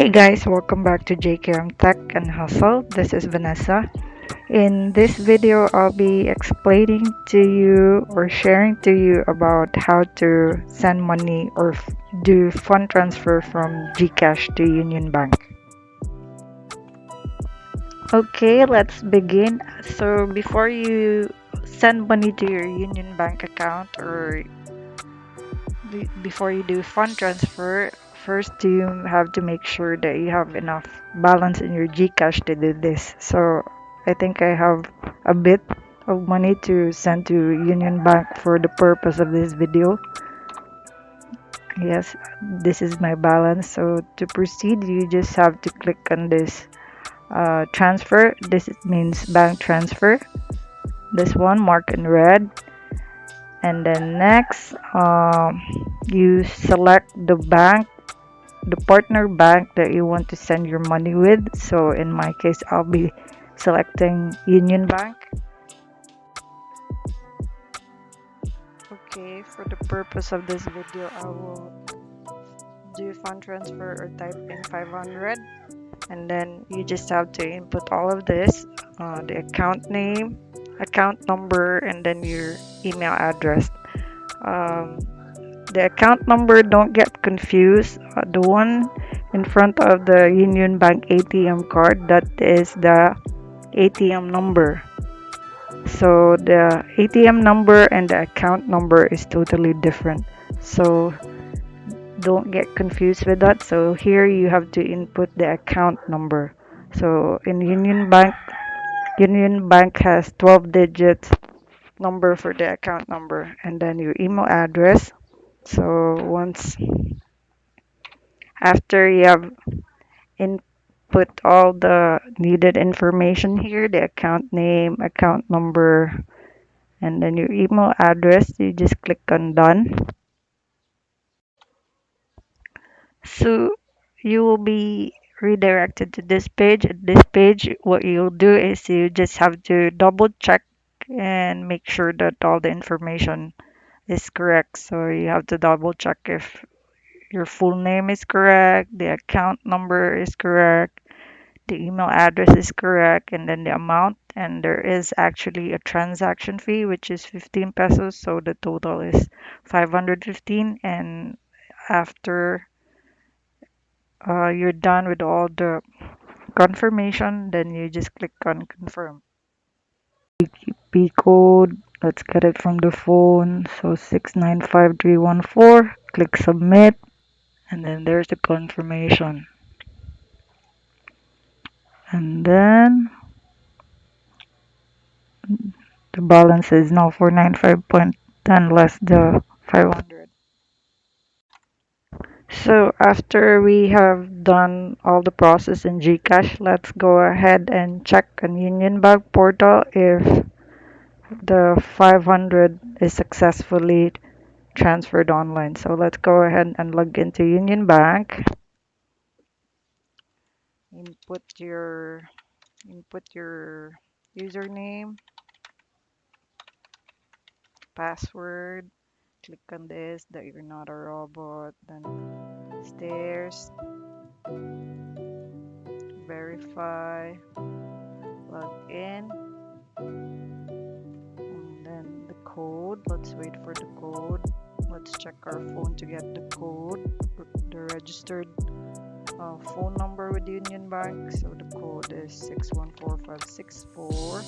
Hey guys, welcome back to JKM Tech and Hustle. This is Vanessa. In this video, I'll be explaining to you or sharing to you about how to send money or do fund transfer from Gcash to Union Bank. Okay, let's begin. So before you send money to your Union Bank account or before you do fund transfer, first you have to make sure that you have enough balance in your Gcash to do this. So I think I have a bit of money to send to Union Bank for the purpose of this video. Yes, this is my balance. So to proceed, you just have to click on this transfer. This means bank transfer. This one marked in red. And then next, you select the partner bank that you want to send your money with. So in my case, I'll be selecting Union Bank. Okay, for the purpose of this video, I will do fund transfer or type in 500, and then you just have to input all of this, the account name, account number, and then your email address. um, the account number, don't get confused. The one in front of the Union Bank ATM card, that is the ATM number. So the ATM number and the account number is totally different. So don't get confused with that. So here you have to input the account number. So in Union Bank has 12 digits number for the account number, and then your email address. So once after you have input all the needed information here, the account name, account number, and then your email address, you just click on done. So you will be redirected to this page. At this page, what you'll do is you just have to double check and make sure that all the information is correct. So you have to double check if your full name is correct, the account number is correct, the email address is correct, and then the amount. And there is actually a transaction fee, which is 15 pesos. So the total is 515. And after you're done with all the confirmation, then you just click on confirm. P code, let's get it from the phone. So 695314. Click submit, and then there's the confirmation. And then the balance is now 495.10 less the 500. So after we have done all the process in Gcash, let's go ahead and check on Union Bank portal if the 500 is successfully transferred online. So let's go ahead and log into Union Bank. Input your username, password. Click on this that you're not a robot. Then stairs, verify, log in, and then the code. Let's wait for the code. Let's check our phone to get the code, the registered phone number with Union Bank. So the code is 614564.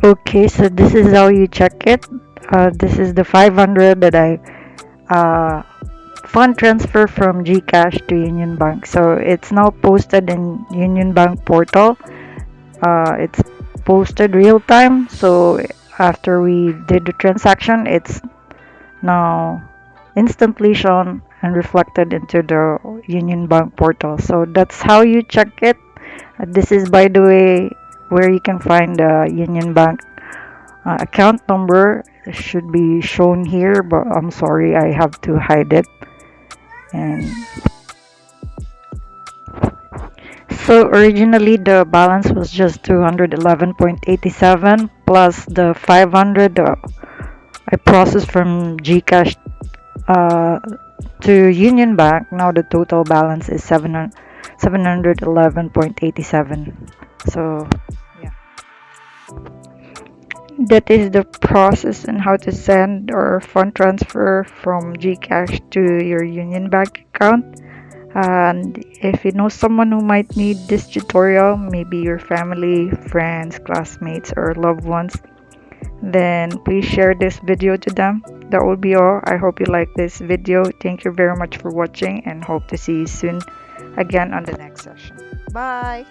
Okay, so this is how you check it. This is the 500 that I fund transfer from Gcash to Union Bank. So it's now posted in Union Bank portal. It's posted real time. So after we did the transaction, it's now instantly shown and reflected into the Union Bank portal. So that's how you check it. This is, by the way, where you can find the Union Bank account number. It should be shown here, but I'm sorry, I have to hide it. And so originally the balance was just 211.87 plus the 500 I processed from Gcash to Union Bank. Now the total balance is 711.87. So yeah, that is the process and how to send or fund transfer from Gcash to your Union Bank account. And if you know someone who might need this tutorial, maybe your family, friends, classmates, or loved ones, then please share this video to them. That will be all. I hope you like this video. Thank you very much for watching and hope to see you soon again on the next session. Bye.